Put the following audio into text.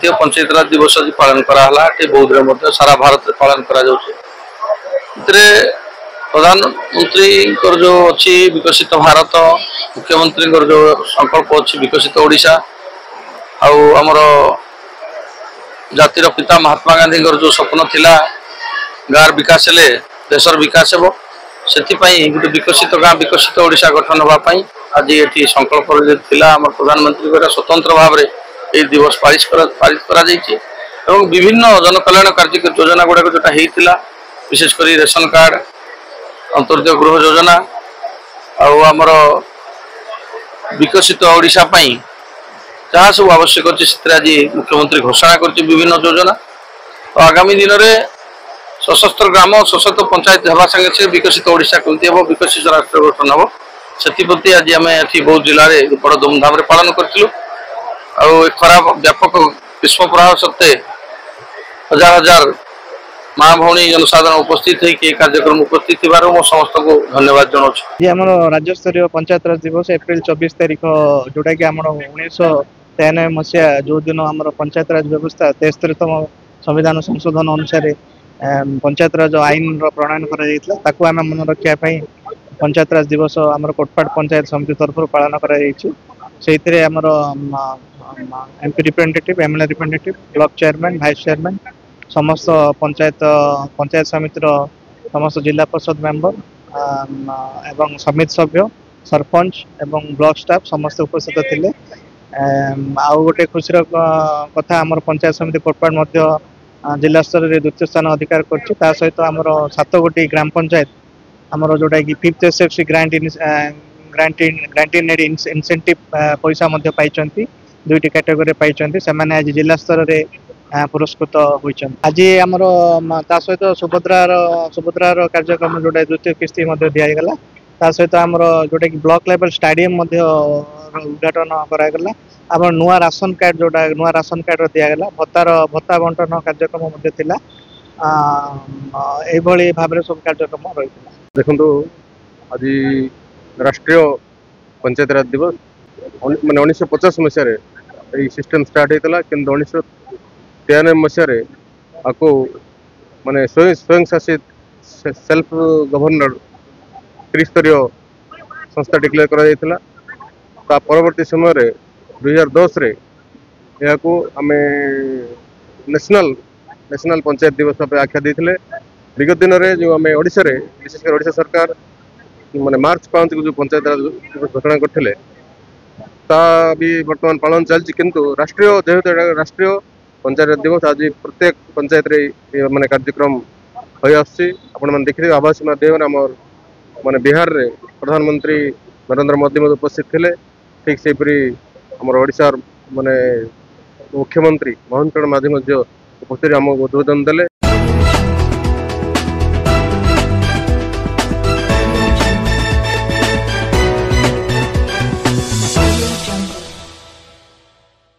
जातीय पंचायत राज दिवस आज पालन कराला बौद्ध सारा भारत में पालन करा प्रधानमंत्री जो अच्छी विकसित भारत मुख्यमंत्री जो संकल्प अच्छी विकसित ओडिशा आमर जातिर पिता महात्मा गांधी जो स्वप्न थिला गाँव विकास हेले देशर विकास हो से गोटे विकसित गाँ विकसित ओडिशा गठन होगापाई आज ये संकल्प आम प्रधानमंत्री स्वतंत्र भाव में ये दिवस पारित करा विभिन्न जनकल्याण कार्य योजना गुड़ाक जोटा होता विशेषकर रेशन कार्ड अंत्योदय गृह योजना आमर विकसित ओडिशा जहाँ सब आवश्यक अच्छे आज मुख्यमंत्री घोषणा कर विभिन्न योजना तो आगामी दिन में सशस्त्र ग्राम सशक्त पंचायत होगा संगे विकसित ओडिशा केमती हम विकसित राष्ट्र गठन हम से आज आम ये बौद्ध जिले में बड़ धूमधाम पालन करूँ खराब व्यापक ग्रीष्म प्रभाव सत्ते हजार हजार माँ भौणी जनसाधारण उपस्थित होकर कार्यक्रम उपस्थित थी समस्त को धन्यवाद जनाऊँ। आम राज्य स्तरीय पंचायत राज दिवस एप्रिल 24 तारीख जोटा कि आम 1993 मसीहा जो दिन आम पंचायत राज व्यवस्था 73तम संविधान संशोधन अनुसार पंचायत राज आईन प्रणयन कर मन रखापी पंचायत राज दिवस आम कोटपाड़ पंचायत समिति तरफ पालन कर MP representative MLA representative block chairman vice chairman समस्त पंचायत समितिर समस्त जिला परिषद मेंबर एवं समिति सभ्य सरपंच एवं ब्लॉक स्टाफ समस्त उपस्थित थे आउ गोटे खुशी कथा आम पंचायत समिति कोटपाड़ जिला स्तर में द्वितीय स्थान अधिकार कर सहित आमर 7 गोटी ग्राम पंचायत आमर जोटा कि 5th SFC ग्रांटेड इंसेंटिव पैसा पाई 2टी कैटेगोरी पाई से आज जिला स्तर में पुरस्कृत होती आज आमर सहित सुभद्रार कार्यक्रम जोटा द्वितीय किस्ती दिगला सहित आमर जोटा कि ब्लॉक लेवल स्टाडियम उद्घाटन करागला आम नुआ राशन कार्ड जोटा नुआ राशन कार्ड दिगला भत्ता बंटन कार्यक्रम यही भाव में सब कार्यक्रम रही देखो आज राष्ट्रीय पंचायत राज दिवस माने 1950 मसीह सिस्टम स्टार्ट होता कि 1993 मसीह आपको माने स्वयं शासित सेल्फ गवर्नर त्रिस्तरीय संस्था डिक्लेयर करा परवर्ती समय 2010 रे यह आम नेशनल पंचायत दिवस भाव आख्या देते विगत दिन में जो आम ओडिशा रे विशेषकर ओडिशा सरकार माने मार्च 5 को जो पंचायत राज दिवस घोषणा करते भी वर्तमान पालन चलती किंतु राष्ट्रीय जेहेतु राष्ट्रीय पंचायत राज दिवस आज प्रत्येक पंचायत रे माने कार्यक्रम हो आसान देखिए आभासी माध्यम आम माने बिहार रे प्रधानमंत्री नरेंद्र मोदी उपस्थित थे ठीक सेपरी आम ओडिशा माने मुख्यमंत्री मोहन चरण माझी उपस्थित आमको उद्बोधन देले।